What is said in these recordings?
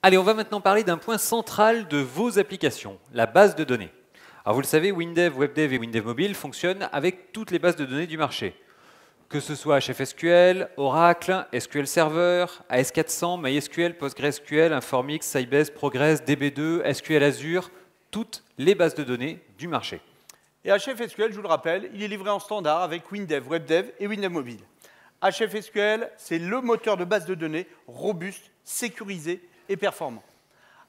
Allez, on va maintenant parler d'un point central de vos applications, la base de données. Alors vous le savez, WinDev, WebDev et WinDev Mobile fonctionnent avec toutes les bases de données du marché. Que ce soit HFSQL, Oracle, SQL Server, AS400, MySQL, PostgreSQL, Informix, Sybase, Progress, DB2, SQL Azure, toutes les bases de données du marché. Et HFSQL, je vous le rappelle, il est livré en standard avec WinDev, WebDev et WinDev Mobile. HFSQL, c'est le moteur de base de données robuste, sécurisé et performant.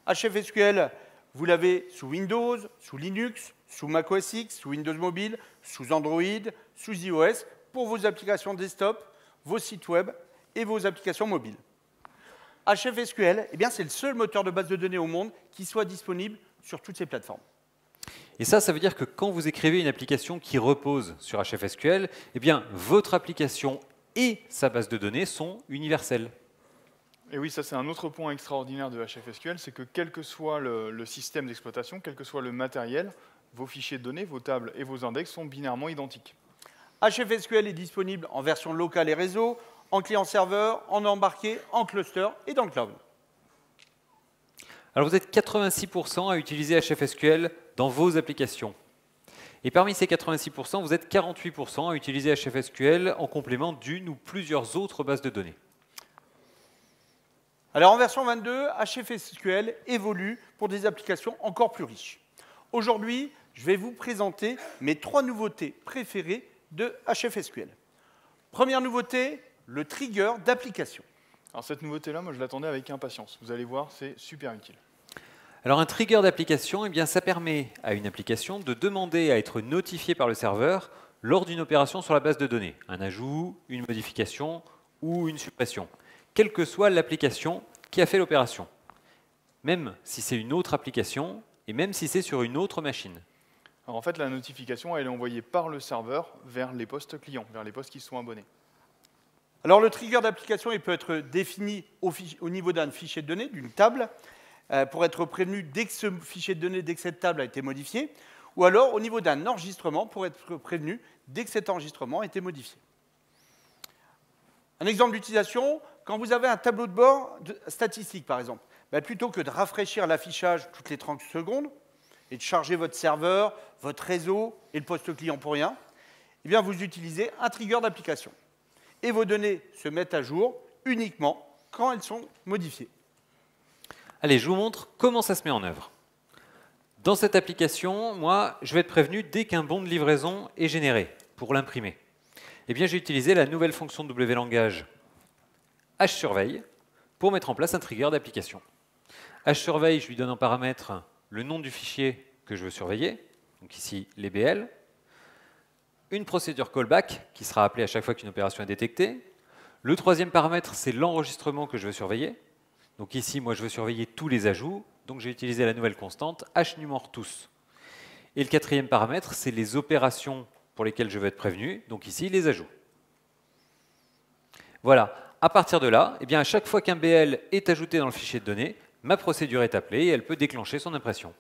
HFSQL, vous l'avez sous Windows, sous Linux, sous macOS X, sous Windows Mobile, sous Android, sous iOS, pour vos applications desktop, vos sites web et vos applications mobiles. HFSQL, eh bien, c'est le seul moteur de base de données au monde qui soit disponible sur toutes ces plateformes. Et ça veut dire que quand vous écrivez une application qui repose sur HFSQL, eh bien, votre application et sa base de données sont universelles. Et oui, ça c'est un autre point extraordinaire de HFSQL, c'est que quel que soit le système d'exploitation, quel que soit le matériel, vos fichiers de données, vos tables et vos index sont binairement identiques. HFSQL est disponible en version locale et réseau, en client-serveur, en embarqué, en cluster et dans le cloud. Alors vous êtes 86% à utiliser HFSQL dans vos applications. Et parmi ces 86%, vous êtes 48% à utiliser HFSQL en complément d'une ou plusieurs autres bases de données. Alors en version 22, HFSQL évolue pour des applications encore plus riches. Aujourd'hui, je vais vous présenter mes 3 nouveautés préférées de HFSQL. Première nouveauté, le trigger d'application. Alors cette nouveauté-là, moi je l'attendais avec impatience. Vous allez voir, c'est super utile. Alors un trigger d'application, eh bien, ça permet à une application de demander à être notifiée par le serveur lors d'une opération sur la base de données, un ajout, une modification ou une suppression, quelle que soit l'application qui a fait l'opération, même si c'est une autre application et même si c'est sur une autre machine. Alors en fait, la notification, elle est envoyée par le serveur vers les postes clients, vers les postes qui sont abonnés. Alors le trigger d'application, il peut être défini au niveau d'un fichier de données, d'une table, pour être prévenu dès que ce fichier de données, dès que cette table a été modifiée, ou alors au niveau d'un enregistrement, pour être prévenu dès que cet enregistrement a été modifié. Un exemple d'utilisation, quand vous avez un tableau de bord statistique, par exemple, plutôt que de rafraîchir l'affichage toutes les 30 secondes et de charger votre serveur, votre réseau et le poste client pour rien, eh bien vous utilisez un trigger d'application. Et vos données se mettent à jour uniquement quand elles sont modifiées. Allez, je vous montre comment ça se met en œuvre. Dans cette application, moi, je vais être prévenu dès qu'un bon de livraison est généré pour l'imprimer. Eh bien, j'ai utilisé la nouvelle fonction de wlangage hsurveille pour mettre en place un trigger d'application. Hsurveille, je lui donne en paramètre le nom du fichier que je veux surveiller, donc ici les BL, une procédure callback qui sera appelée à chaque fois qu'une opération est détectée. Le troisième paramètre, c'est l'enregistrement que je veux surveiller. Donc ici, moi, je veux surveiller tous les ajouts, donc j'ai utilisé la nouvelle constante hNumorTous. Et le quatrième paramètre, c'est les opérations pour lesquelles je veux être prévenu, donc ici, les ajouts. Voilà. À partir de là, eh bien, à chaque fois qu'un BL est ajouté dans le fichier de données, ma procédure est appelée et elle peut déclencher son impression.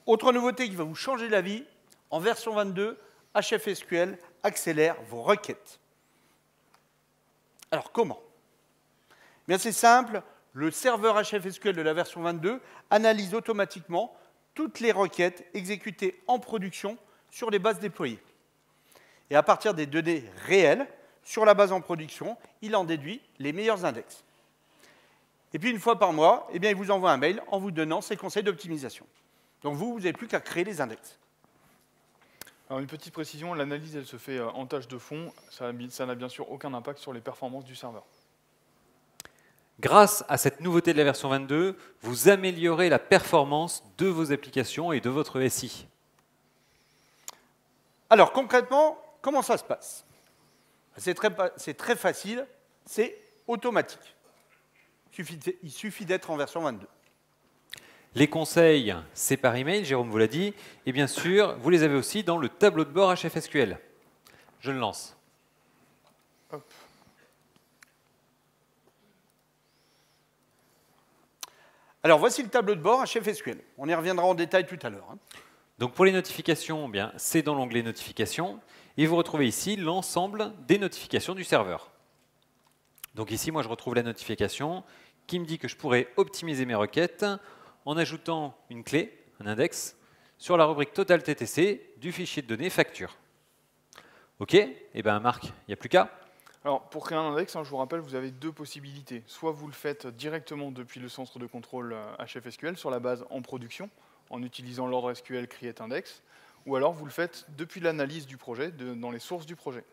Autre nouveauté qui va vous changer la vie, en version 22, HFSQL accélère vos requêtes. Alors comment? Bien, c'est simple, le serveur HFSQL de la version 22 analyse automatiquement toutes les requêtes exécutées en production sur les bases déployées. Et à partir des données réelles, sur la base en production, il en déduit les meilleurs index. Et puis, une fois par mois, eh bien, il vous envoie un mail en vous donnant ses conseils d'optimisation. Donc vous n'avez plus qu'à créer les index. Alors une petite précision, l'analyse elle se fait en tâche de fond, ça n'a bien sûr aucun impact sur les performances du serveur. Grâce à cette nouveauté de la version 22, vous améliorez la performance de vos applications et de votre SI. Alors concrètement, comment ça se passe? C'est très facile, c'est automatique. Il suffit d'être en version 22. Les conseils, c'est par email, Jérôme vous l'a dit, et bien sûr, vous les avez aussi dans le tableau de bord HFSQL. Je le lance. Hop. Alors voici le tableau de bord HFSQL. On y reviendra en détail tout à l'heure. Donc pour les notifications, eh bien, c'est dans l'onglet notifications, et vous retrouvez ici l'ensemble des notifications du serveur. Donc ici, moi, je retrouve la notification qui me dit que je pourrais optimiser mes requêtes en ajoutant une clé, un index, sur la rubrique Total TTC du fichier de données facture. OK, et bien Marc, il n'y a plus qu'à. Alors, pour créer un index, je vous rappelle, vous avez deux possibilités. Soit vous le faites directement depuis le centre de contrôle HFSQL sur la base en production, en utilisant l'ordre SQL createIndex, ou alors vous le faites depuis l'analyse du projet, dans les sources du projet.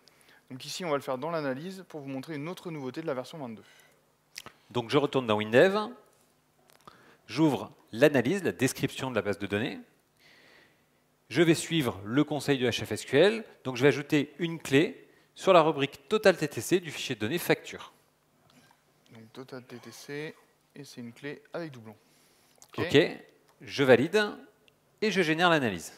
Donc ici, on va le faire dans l'analyse pour vous montrer une autre nouveauté de la version 22. Donc je retourne dans WinDev, j'ouvre l'analyse, la description de la base de données. Je vais suivre le conseil de HFSQL, donc je vais ajouter une clé sur la rubrique Total TTC du fichier de données facture. Donc Total TTC, et c'est une clé avec doublon. OK, je valide et je génère l'analyse.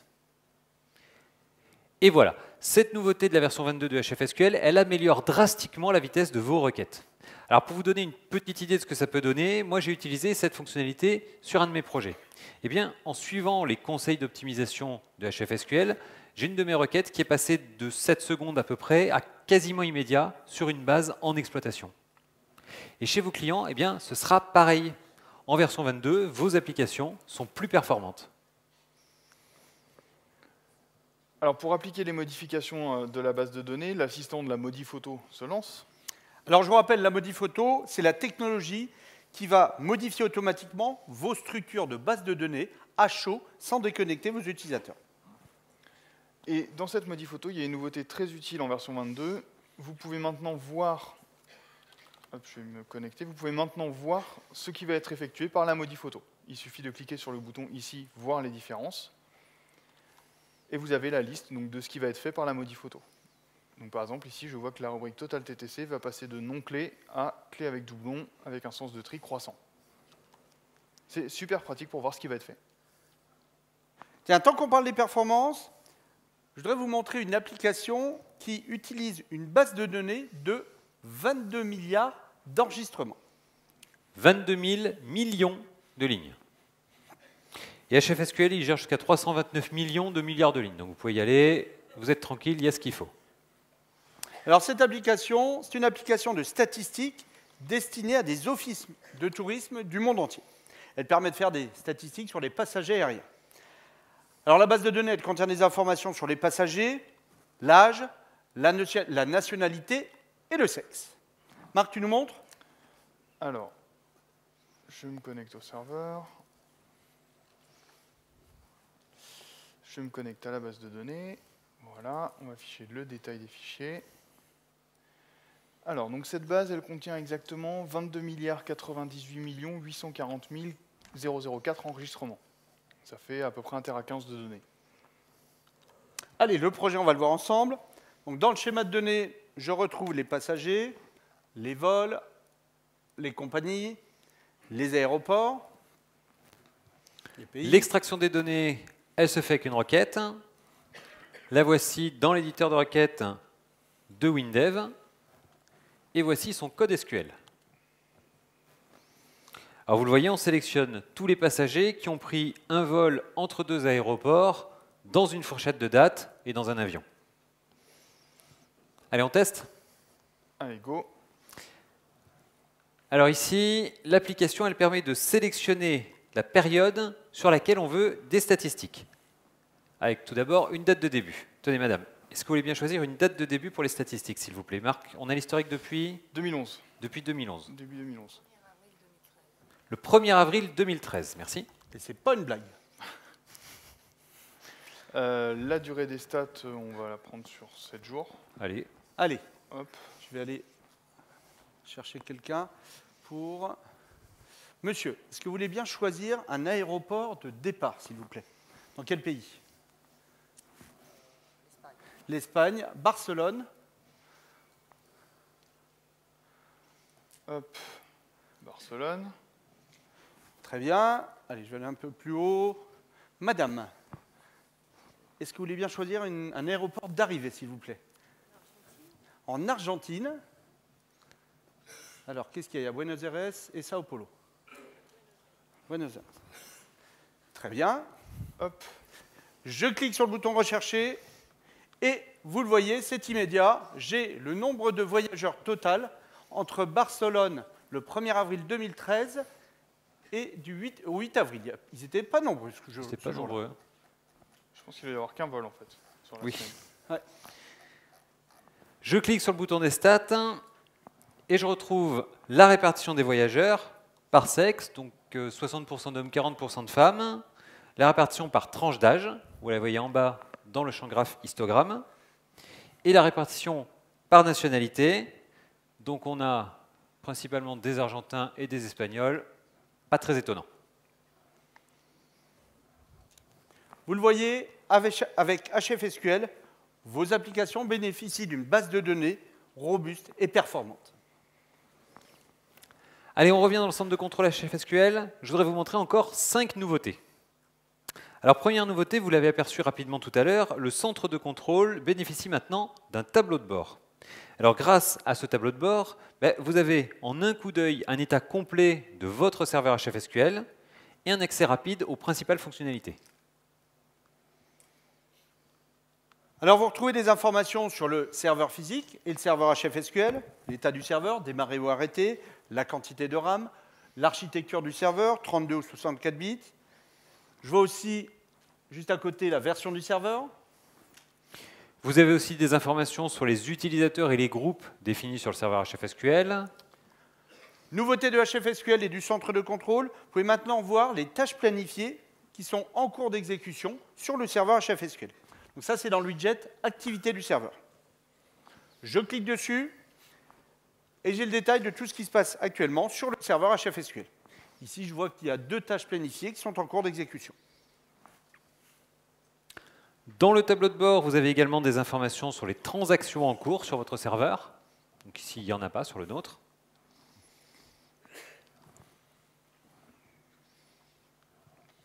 Et voilà, cette nouveauté de la version 22 de HFSQL, elle améliore drastiquement la vitesse de vos requêtes. Alors pour vous donner une petite idée de ce que ça peut donner, moi j'ai utilisé cette fonctionnalité sur un de mes projets. Eh bien, en suivant les conseils d'optimisation de HFSQL, j'ai une de mes requêtes qui est passée de 7 secondes à peu près à quasiment immédiat sur une base en exploitation. Et chez vos clients, eh bien, ce sera pareil. En version 22, vos applications sont plus performantes. Alors pour appliquer les modifications de la base de données, l'assistant de la modif-photo se lance. Alors je vous rappelle, la modif-photo, c'est la technologie qui va modifier automatiquement vos structures de base de données à chaud sans déconnecter vos utilisateurs. Et dans cette modif-photo, il y a une nouveauté très utile en version 22. Vous pouvez maintenant voir, hop, je vais me connecter, vous pouvez maintenant voir ce qui va être effectué par la modif-photo. Il suffit de cliquer sur le bouton ici, voir les différences. Et vous avez la liste donc, de ce qui va être fait par la modif-photo. Donc, par exemple, ici, je vois que la rubrique Total TTC va passer de non-clé à clé avec doublon, avec un sens de tri croissant. C'est super pratique pour voir ce qui va être fait. Tiens, tant qu'on parle des performances, je voudrais vous montrer une application qui utilise une base de données de 22 milliards d'enregistrements. 22 000 millions de lignes. Et HFSQL, il gère jusqu'à 329 millions de milliards de lignes. Donc vous pouvez y aller, vous êtes tranquille, il y a ce qu'il faut. Alors cette application, c'est une application de statistiques destinée à des offices de tourisme du monde entier. Elle permet de faire des statistiques sur les passagers aériens. Alors la base de données, elle contient des informations sur les passagers, l'âge, la nationalité et le sexe. Marc, tu nous montres? Alors, je me connecte au serveur. Je me connecte à la base de données. Voilà, on va afficher le détail des fichiers. Alors, donc cette base, elle contient exactement 22 98 840 004 enregistrements. Ça fait à peu près 1,15 Tera de données. Allez, le projet, on va le voir ensemble. Donc, dans le schéma de données, je retrouve les passagers, les vols, les compagnies, les aéroports, les pays. L'extraction des données, elle se fait avec une requête. La voici dans l'éditeur de requêtes de WinDev. Et voici son code SQL. Alors vous le voyez, on sélectionne tous les passagers qui ont pris un vol entre deux aéroports dans une fourchette de date et dans un avion. Allez, on teste? Allez, go. Alors ici, l'application, elle permet de sélectionner la période sur laquelle on veut des statistiques. Avec tout d'abord une date de début. Tenez, madame, est-ce que vous voulez bien choisir une date de début pour les statistiques, s'il vous plaît? Marc, on a l'historique depuis 2011. Depuis 2011. Début 2011. Le 1er avril 2013, merci. Et c'est pas une blague. La durée des stats, on va la prendre sur 7 jours. Allez. Allez, Hop. je vais aller chercher quelqu'un pour... Monsieur, est-ce que vous voulez bien choisir un aéroport de départ, s'il vous plaît? Dans quel pays? L'Espagne, Barcelone. Hop. Barcelone. Très bien. Allez, je vais aller un peu plus haut. Madame, est-ce que vous voulez bien choisir un aéroport d'arrivée, s'il vous plaît? En Argentine. Alors, qu'est-ce qu'il y a? Il y a Buenos Aires et Sao Paulo. Buenos Aires. Très bien. Hop. Je clique sur le bouton rechercher et vous le voyez, c'est immédiat. J'ai le nombre de voyageurs total entre Barcelone le 1er avril 2013 et du 8 au 8 avril. Ils n'étaient pas nombreux. C'était pas nombreux. Je pense qu'il va y avoir qu'un vol en fait. Sur la Oui. semaine. Ouais. Je clique sur le bouton des stats et je retrouve la répartition des voyageurs par sexe, donc 60% d'hommes, 40% de femmes. La répartition par tranche d'âge, vous la voyez en bas dans le champ graphe histogramme. Et la répartition par nationalité. Donc on a principalement des Argentins et des Espagnols. Pas très étonnant. Vous le voyez, avec HFSQL, vos applications bénéficient d'une base de données robuste et performante. Allez, on revient dans le centre de contrôle HFSQL. Je voudrais vous montrer encore 5 nouveautés. Alors, première nouveauté, vous l'avez aperçu rapidement tout à l'heure, le centre de contrôle bénéficie maintenant d'un tableau de bord. Alors, grâce à ce tableau de bord, vous avez en un coup d'œil un état complet de votre serveur HFSQL et un accès rapide aux principales fonctionnalités. Alors, vous retrouvez des informations sur le serveur physique et le serveur HFSQL, l'état du serveur, démarrer ou arrêter, la quantité de RAM, l'architecture du serveur, 32 ou 64 bits. Je vois aussi, juste à côté, la version du serveur. Vous avez aussi des informations sur les utilisateurs et les groupes définis sur le serveur HFSQL. Nouveauté de HFSQL et du centre de contrôle, vous pouvez maintenant voir les tâches planifiées qui sont en cours d'exécution sur le serveur HFSQL. Donc ça, c'est dans le widget Activité du serveur. Je clique dessus et j'ai le détail de tout ce qui se passe actuellement sur le serveur HFSQL. Ici, je vois qu'il y a 2 tâches planifiées qui sont en cours d'exécution. Dans le tableau de bord, vous avez également des informations sur les transactions en cours sur votre serveur. Donc ici, il n'y en a pas sur le nôtre.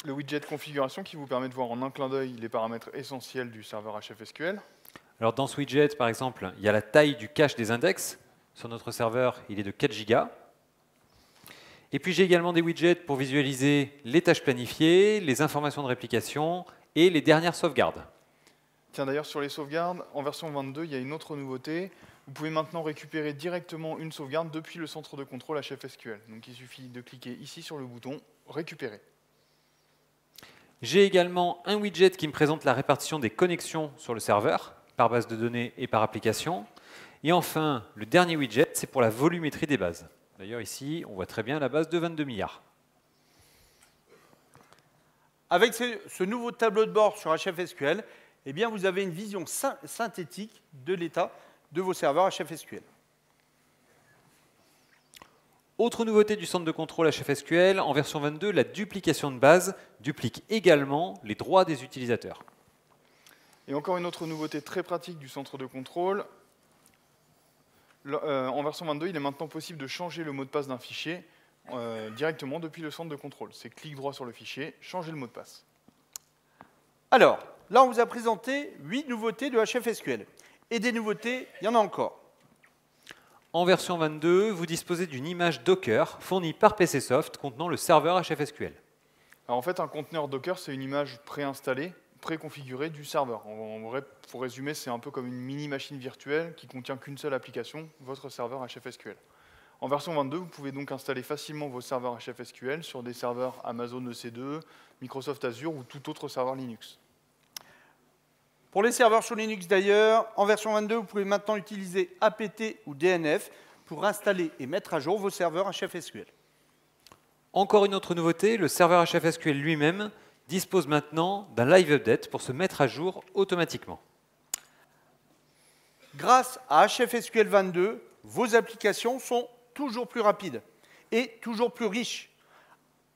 Le widget configuration qui vous permet de voir en un clin d'œil les paramètres essentiels du serveur HFSQL. Alors dans ce widget, par exemple, il y a la taille du cache des index. Sur notre serveur, il est de 4 Go. Et puis j'ai également des widgets pour visualiser les tâches planifiées, les informations de réplication et les dernières sauvegardes. Tiens, d'ailleurs, sur les sauvegardes, en version 22, il y a une autre nouveauté. Vous pouvez maintenant récupérer directement une sauvegarde depuis le centre de contrôle HFSQL. Donc il suffit de cliquer ici sur le bouton « Récupérer ». J'ai également un widget qui me présente la répartition des connexions sur le serveur, par base de données et par application. Et enfin, le dernier widget, c'est pour la volumétrie des bases. D'ailleurs, ici, on voit très bien la base de 22 milliards. Avec ce nouveau tableau de bord sur HFSQL, eh bien, vous avez une vision synthétique de l'état de vos serveurs HFSQL. Autre nouveauté du centre de contrôle HFSQL, en version 22, la duplication de base duplique également les droits des utilisateurs. Et encore une autre nouveauté très pratique du centre de contrôle. En version 22, il est maintenant possible de changer le mot de passe d'un fichier directement depuis le centre de contrôle. C'est clic droit sur le fichier, changer le mot de passe. Alors, là, on vous a présenté 8 nouveautés de HFSQL. Et des nouveautés, il y en a encore. En version 22, vous disposez d'une image Docker fournie par PCsoft contenant le serveur HFSQL. Alors en fait, un conteneur Docker, c'est une image préinstallée, préconfigurée du serveur. En vrai, pour résumer, c'est un peu comme une mini-machine virtuelle qui contient qu'une seule application, votre serveur HFSQL. En version 22, vous pouvez donc installer facilement vos serveurs HFSQL sur des serveurs Amazon EC2, Microsoft Azure ou tout autre serveur Linux. Pour les serveurs sur Linux d'ailleurs, en version 22, vous pouvez maintenant utiliser apt ou DNF pour installer et mettre à jour vos serveurs HFSQL. Encore une autre nouveauté, le serveur HFSQL lui-même dispose maintenant d'un live update pour se mettre à jour automatiquement. Grâce à HFSQL 22, vos applications sont toujours plus rapides et toujours plus riches.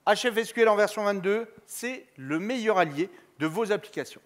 HFSQL en version 22, c'est le meilleur allié de vos applications.